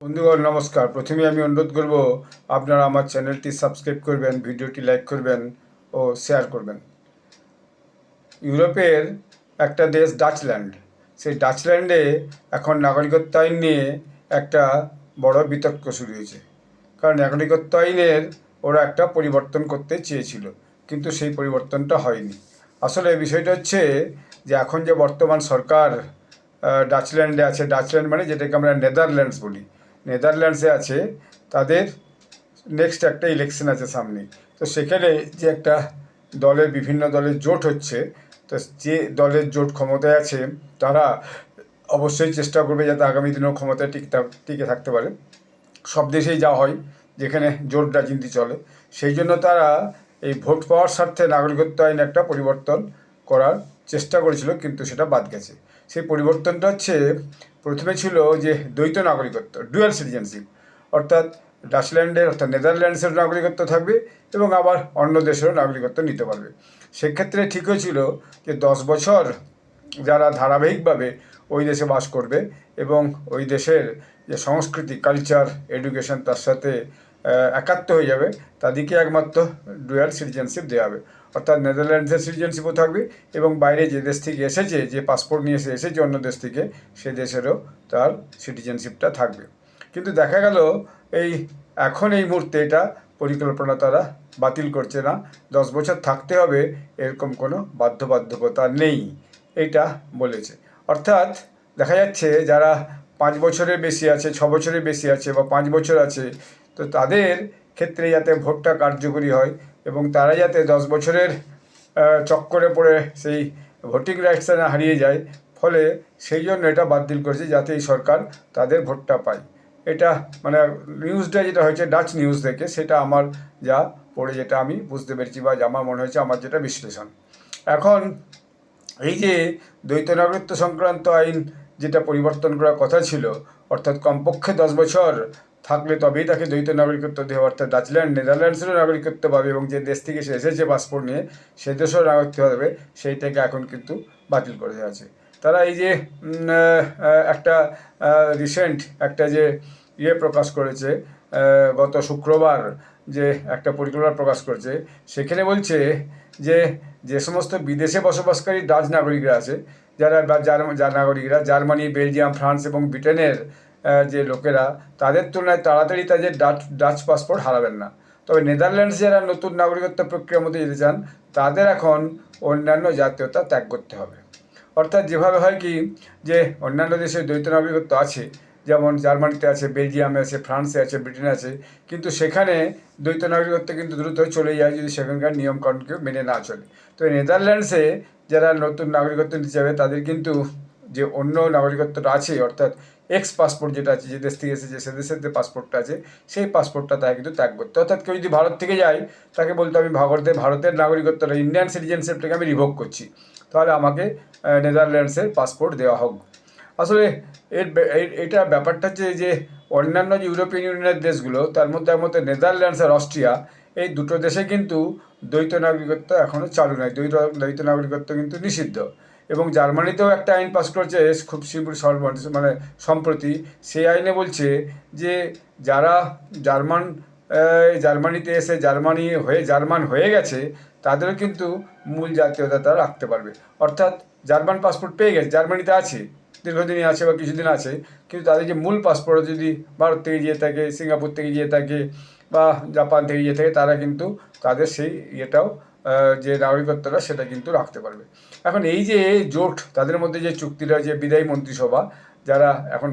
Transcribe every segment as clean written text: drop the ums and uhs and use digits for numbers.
বন্ধুগণ নমস্কার। প্রথমে আমি অনুরোধ করব আপনারা আমার চ্যানেলটি সাবস্ক্রাইব করবেন, ভিডিওটি লাইক করবেন ও শেয়ার করবেন। ইউরোপের একটা দেশ ডাচল্যান্ড, সেই ডাচল্যান্ডে এখন নাগরিকত্ব আইন নিয়ে একটা বড় বিতর্ক শুরু হয়েছে। কারণ নাগরিকত্ব আইনের ওরা একটা পরিবর্তন করতে চেয়েছিল, কিন্তু সেই পরিবর্তনটা হয়নি। আসলে বিষয়টা হচ্ছে যে এখন যে বর্তমান সরকার ডাচল্যান্ডে আছে, ডাচল্যান্ড মানে যেটাকে আমরা নেদারল্যান্ডস বলি, নেদারল্যান্ডসে আছে, তাদের নেক্সট একটা ইলেকশন আছে সামনে। তো সেখানে যে একটা বিভিন্ন দলের জোট হচ্ছে, তো যে দলের জোট ক্ষমতায় আছে তারা অবশ্যই চেষ্টা করবে যাতে আগামী দিনেও ক্ষমতায় টিকে থাকতে পারে। সব দেশেই যা হয়, যেখানে জোট রাজনীতি চলে, সেই জন্য তারা এই ভোট পাওয়ার স্বার্থে নাগরিকত্ব আইন একটা পরিবর্তন করার চেষ্টা করেছিল, কিন্তু সেটা বাদ গেছে। সেই পরিবর্তনটা হচ্ছে, প্রথমে ছিল যে দ্বৈত নাগরিকত্ব, ডুয়াল সিটিজেনশিপ, অর্থাৎ ডাচল্যান্ডের অর্থাৎ নেদারল্যান্ডসের নাগরিকত্ব থাকবে এবং আবার অন্য দেশেরও নাগরিকত্ব নিতে পারবে। সেক্ষেত্রে ঠিক হয়েছিল যে 10 বছর যারা ধারাবাহিকভাবে ওই দেশে বাস করবে এবং ওই দেশের যে সংস্কৃতি, কালচার, এডুকেশন তার সাথে একাত্ম হয়ে যাবে, তাদেরকে একমাত্র ডুয়াল সিটিজেনশিপ দেওয়া হবে। অর্থাৎ নেদারল্যান্ডসের সিটিজেনশিপও থাকবে এবং বাইরে যে দেশ থেকে এসেছে, যে পাসপোর্ট নিয়ে এসেছে অন্য দেশ থেকে, সে দেশেরও তার সিটিজেনশিপটা থাকবে। কিন্তু দেখা গেল এখন এই মুহূর্তে এটা পরিকল্পনা তারা বাতিল করছে না। 10 বছর থাকতে হবে এরকম কোনো বাধ্যবাধকতা নেই, এইটা বলেছে। অর্থাৎ দেখা যাচ্ছে যারা 5 বছরের বেশি আছে, 6 বছরের বেশি আছে বা 5 বছর আছে, তো তাদের ক্ষেত্রে যাতে ভোটটা কার্যকরী হয় এবং তারা যাতে 10 বছরের চক্করে পড়ে সেই ভোটিং রাইটসটা না হারিয়ে যায়, ফলে সেই জন্য এটা বাতিল করেছে যাতে এই সরকার তাদের ভোটটা পায়। এটা মানে নিউজটা যেটা হয়েছে ডাচ নিউজ থেকে, সেটা আমার যা পড়ে যেটা আমি বুঝতে পেরেছি বা আমার মনে হয়েছে, আমার যেটা বিশ্লেষণ। এখন এই যে দ্বৈত নাগরিকত্ব সংক্রান্ত আইন যেটা পরিবর্তন করার কথা ছিল, অর্থাৎ কমপক্ষে 10 বছর থাকলে তবেই তাকে দ্বৈত নাগরিকত্ব দেওয়া, অর্থাৎ ডাচল্যান্ড নেদারল্যান্ডসেরও নাগরিকত্ব পাবে এবং যে দেশ থেকে সে এসেছে পাসপোর্ট নিয়ে সে দেশেও নাগরিকত্ব পাবে, সেইটাকে এখন কিন্তু বাতিল করে দেওয়া আছে। তারা এই যে একটা রিসেন্ট একটা যে প্রকাশ করেছে, গত শুক্রবার যে একটা পরিকল্পনা প্রকাশ করেছে, সেখানে বলছে যে যে সমস্ত বিদেশে বসবাসকারী ডাচ নাগরিকরা আছে, যারা নাগরিকরা জার্মানি, বেলজিয়াম, ফ্রান্স এবং ব্রিটেনের যে লোকেরা, তাদের তুলনায় তাড়াতাড়ি তাদের ডাচ পাসপোর্ট হারাবেন না। তবে নেদারল্যান্ডস যারা নতুন নাগরিকত্ব প্রক্রিয়ার মধ্যে যেতে চান, তাদের এখন অন্যান্য জাতীয়তা ত্যাগ করতে হবে। অর্থাৎ যেভাবে হয় কি, যে অন্যান্য দেশে দ্বৈত নাগরিকত্ব আছে, যেমন জার্মানিতে আছে, বেলজিয়ামে আছে, ফ্রান্সে আছে, ব্রিটেনে আছে, কিন্তু সেখানে দ্বৈত নাগরিকত্ব কিন্তু দ্রুত চলে যায় যদি সেখানকার নিয়মকানুনকে মেনে না চলে। তো নেদারল্যান্ডসে যারা নতুন নাগরিকত্ব নিতে যাবে, তাদের কিন্তু যে অন্য নাগরিকত্বটা আছে, অর্থাৎ এক্স পাসপোর্ট যেটা আছে, যে দেশ থেকে এসেছে সে দেশের যে পাসপোর্টটা আছে, সেই পাসপোর্টটা তাকে কিন্তু ত্যাগ করতে। অর্থাৎ কেউ যদি ভারত থেকে যায়, তাকে বলতে আমি ভারতের নাগরিকত্বটা, ইন্ডিয়ান সিটিজেনশিপটাকে আমি রিভোক করছি, তাহলে আমাকে নেদারল্যান্ডসের পাসপোর্ট দেওয়া হোক। আসলে এটা ব্যাপারটা হচ্ছে যে অন্যান্য যে ইউরোপিয়ান ইউনিয়নের দেশগুলো, তার মধ্যে নেদারল্যান্ডস আর অস্ট্রিয়া, এই দুটো দেশে কিন্তু দ্বৈত নাগরিকত্ব এখনও চালু নয়, দ্বৈত নাগরিকত্ব কিন্তু নিষিদ্ধ। এবং জার্মানিতেও একটা আইন পাস করেছে খুব মানে সম্প্রতি, সেই আইনে বলছে যে যারা জার্মানিতে এসে জার্মান হয়ে গেছে, তাদেরও কিন্তু মূল জাতীয়তা তারা রাখতে পারবে। অর্থাৎ জার্মান পাসপোর্ট পেয়ে গেছে, জার্মানিতে আছে, দীর্ঘদিনই আছে বা কিছুদিন আছে, কিন্তু তাদের যে মূল পাসপোর্ট যদি ভারত থেকে গিয়ে থাকে, সিঙ্গাপুর থেকে গিয়ে থাকে বা জাপান থেকে গিয়ে থাকে, তারা কিন্তু তাদের সেই যে নাগরিকত্বটা সেটা কিন্তু রাখতে পারবে। এখন এই যে জোট, তাদের মধ্যে যে চুক্তিটা, যে বিদায়ী মন্ত্রিসভা, যারা এখন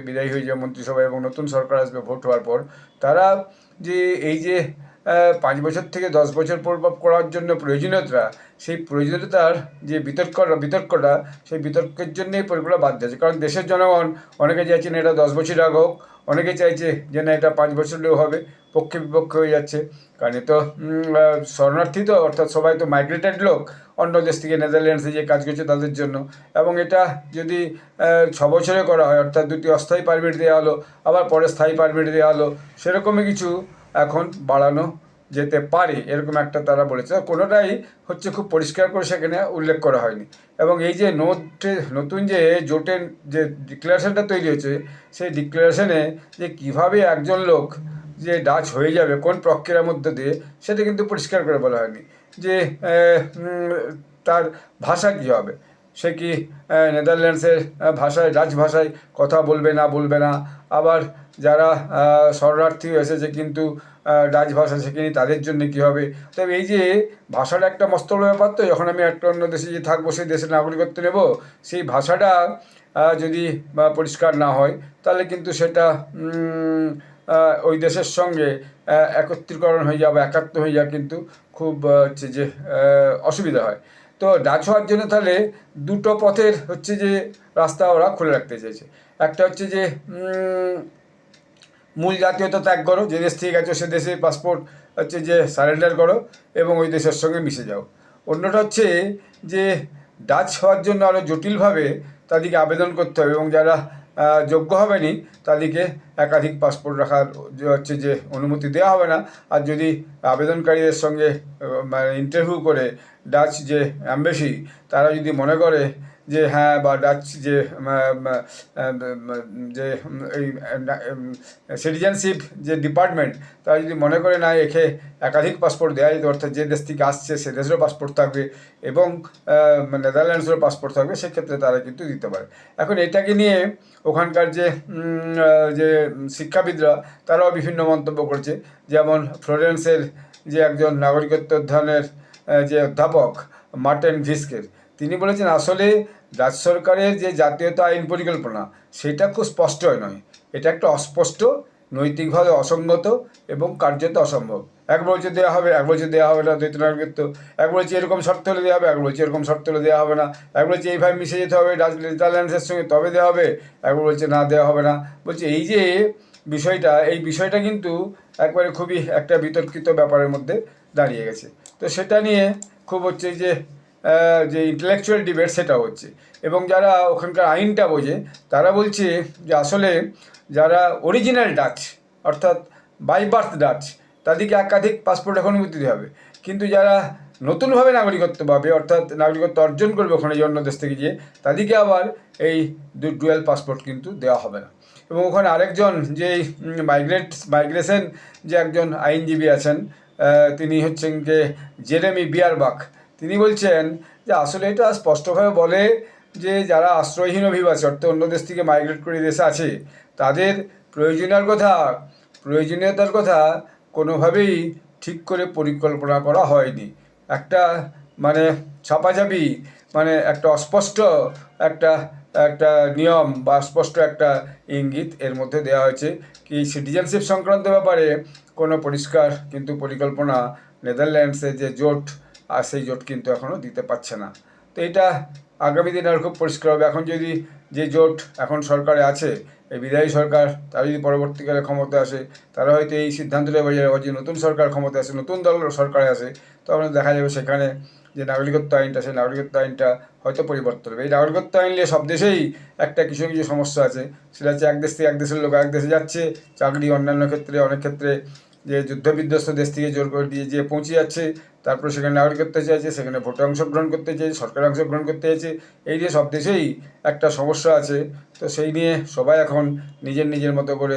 বিদায়ী হয়ে যাবে মন্ত্রিসভা এবং নতুন সরকার আসবে ভোট হওয়ার পর, তারা যে এই যে 5 বছর থেকে 10 বছর পর করার জন্য প্রয়োজনীয়তা, সেই প্রয়োজনীয়তার যে বিতর্কটা, সেই বিতর্কের জন্যই পরিকল্পনা বাদ দিয়েছে। কারণ দেশের জনগণ অনেকে চাইছেন এটা 10 বছর আগে হোক, অনেকে চাইছে যে না এটা 5 বছরেও হবে, পক্ষে বিপক্ষে হয়ে যাচ্ছে। কারণ এ তো শরণার্থী, তো অর্থাৎ সবাই তো মাইগ্রেটেড লোক, অন্য দেশ থেকে নেদারল্যান্ডসে যে কাজ করছে তাদের জন্য। এবং এটা যদি 6 বছরে করা হয়, অর্থাৎ 2টি অস্থায়ী পারমিট দেওয়া হলো, আবার পরে স্থায়ী পারমিট দেওয়া হলো, সেরকমই কিছু এখন বাড়ানো যেতে পারে, এরকম একটা তারা বলেছে। কোনোটাই হচ্ছে খুব পরিষ্কার করে সেখানে উল্লেখ করা হয়নি। এবং এই যে নতুন যে জোটের যে ডিক্লারেশনটা তৈরি হয়েছে, সেই ডিক্লারেশনে যে কীভাবে একজন লোক যে ডাচ হয়ে যাবে, কোন প্রক্রিয়ার মধ্যে দিয়ে, সেটা কিন্তু পরিষ্কার করে বলা হয়নি। যে তার ভাষা কী হবে, সে কি নেদারল্যান্ডসের ভাষায়, ডাচ ভাষায় কথা বলবে না, আবার যারা শরণার্থী এসেছে কিন্তু ডাচ ভাষা শেখেনি, তাদের জন্য কী হবে। তবে এই যে ভাষাটা একটা মস্ত বড় ব্যাপার, তো যখন আমি একটা অন্য দেশে যে থাকবো, সেই দেশের নাগরিকত্ব নেব, সেই ভাষাটা যদি পরিষ্কার না হয়, তাহলে কিন্তু সেটা ওই দেশের সঙ্গে একত্রীকরণ হয়ে যাবে, একাত্ম হয়ে যাওয়া কিন্তু খুব হচ্ছে যে অসুবিধা হয়। তো ডাচ হওয়ার জন্য তাহলে দুটো পথের হচ্ছে যে রাস্তা ওরা খুলে রাখতে চাইছে। একটা হচ্ছে যে মূল জাতীয়তা ত্যাগ করো, যে দেশ থেকে গেছো সে দেশের পাসপোর্ট হচ্ছে যে সারেন্ডার করো এবং ওই দেশের সঙ্গে মিশে যাও। অন্যটা হচ্ছে যে ডাচ হওয়ার জন্য আরও জটিলভাবে তাদেরকে আবেদন করতে হবে, এবং যারা যোগ্য হবেনি তাদেরকে একাধিক পাসপোর্ট রাখার হচ্ছে যে অনুমতি দেওয়া হবে না। আর যদি আবেদনকারীদের সঙ্গে মানে ইন্টারভিউ করে ডাচ যে অ্যাম্বাসি, তারা যদি মনে করে যে হ্যাঁ, বা ডাচ যে যে এই সিটিজেনশিপ যে ডিপার্টমেন্ট, তারা যদি মনে করে না একে একাধিক পাসপোর্ট দেওয়া যেত, অর্থাৎ যে দেশ থেকে আসছে সে দেশেরও পাসপোর্ট থাকবে এবং নেদারল্যান্ডসেরও পাসপোর্ট থাকবে, সেক্ষেত্রে তারা কিন্তু দিতে পারে। এখন এটাকে নিয়ে ওখানকার যে শিক্ষাবিদরা তারাও বিভিন্ন মন্তব্য করছে। যেমন ফ্লোরেন্সের যে একজন নাগরিকত্ব অধ্যয়নের যে অধ্যাপক মার্টেন ভিস্কের, তিনি বলেছেন আসলে ডাচ সরকারের যে জাতীয়তা আইন পরিকল্পনা, সেটা খুব স্পষ্ট নয়, এটা একটা অস্পষ্ট, নৈতিকভাবে অসঙ্গত এবং কার্যত অসম্ভব। এক বলছে দেওয়া হবে, এক বলছে দেওয়া হবে না দ্বৈত নাগরিকত্ব, এক বলছে এরকম শর্ত হলে দেওয়া হবে, এক বলছে এরকম শর্ত হলে দেওয়া হবে না, এক বলছে এইভাবে মিশে যেতে হবে নেদারল্যান্ডসের সঙ্গে তবে দেওয়া হবে, একবার বলছে না দেওয়া হবে না। বলছে এই যে বিষয়টা কিন্তু একবারে খুবই একটা বিতর্কিত ব্যাপারের মধ্যে দাঁড়িয়ে গেছে। তো সেটা নিয়ে খুব হচ্ছে যে ইন্টেলেকচুয়াল ডিবেট সেটা হচ্ছে। এবং যারা ওখানকার আইনটা বোঝে, তারা বলছে যে আসলে যারা অরিজিনাল ডাচ, অর্থাৎ বাই বার্থ ডাচ, তাদেরকে একাধিক পাসপোর্ট এখন অনুমতি দিতে হবে। কিন্তু যারা নতুনভাবে নাগরিকত্ব পাবে, অর্থাৎ নাগরিকত্ব অর্জন করবে ওখানে অন্য দেশ থেকে গিয়ে, তাদেরকে আবার এই ডুয়াল পাসপোর্ট কিন্তু দেওয়া হবে না। এবং ওখানে আরেকজন যে মাইগ্রেশন যে একজন আইনজীবী আছেন, তিনি হচ্ছেন যে জেরেমি বিয়ারবাক, তিনি বলছেন যে আসলে এটা স্পষ্টভাবে বলে যে যারা আশ্রয়হীন অভিবাসী, অর্থাৎ অন্য দেশ থেকে মাইগ্রেট করে দেশে আছে, তাদের প্রয়োজনীয়তার কথা কোনোভাবেই ঠিক করে পরিকল্পনা করা হয়নি। একটা মানে ছাপাছাপি, মানে একটা অস্পষ্ট একটা একটা নিয়ম বা স্পষ্ট একটা ইঙ্গিত এর মধ্যে দেওয়া হয়েছে। কি সিটিজেনশিপ সংক্রান্ত ব্যাপারে কোনো পরিষ্কার কিন্তু পরিকল্পনা নেদারল্যান্ডসের যে জোট, আর সেই জোট কিন্তু এখনও দিতে পারছে না। তো এটা আগামী দিনে আর খুব পরিষ্কার হবে। এখন যদি যে জোট এখন সরকারে আছে, এই বিদায়ী সরকার, তারা যদি পরবর্তীকালে ক্ষমতা আসে, তারা হয়তো এই সিদ্ধান্তটা বজায় রাখবে যে নতুন সরকার ক্ষমতা আসে, নতুন দল সরকারে আসে, তখন দেখা যাবে সেখানে যে নাগরিকত্ব আইনটা, সেই নাগরিকত্ব আইনটা হয়তো পরিবর্তন হবে। এই নাগরিকত্ব আইন নিয়ে সব দেশেই একটা কিছু সমস্যা আছে। সেটা হচ্ছে এক দেশ থেকে এক দেশের লোক এক দেশে যাচ্ছে চাকরি, অন্যান্য ক্ষেত্রে অনেক ক্ষেত্রে যে যুদ্ধবিধ্বস্ত দেশ থেকে জোর করে দিয়ে যে পৌঁছে যাচ্ছে, তারপরে সেখানে নাগরিকত্ব চাইছে, সেখানে ভোটে অংশগ্রহণ করতে চাইছে, সরকারে অংশগ্রহণ করতে চাইছে। এই নিয়ে সব দেশেই একটা সমস্যা আছে। তো সেই নিয়ে সবাই এখন নিজের মতো করে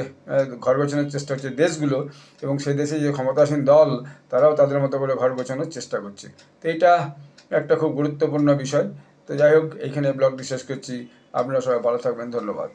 ঘর গোছানোর চেষ্টা হচ্ছে দেশগুলো, এবং সেই দেশে যে ক্ষমতাসীন দল, তারাও তাদের মতো করে ঘর গোছানোর চেষ্টা করছে। তো এটা একটা খুব গুরুত্বপূর্ণ বিষয়। তো যাই হোক, এইখানে ব্লগটি শেষ করছি। আপনারা সবাই ভালো থাকবেন, ধন্যবাদ।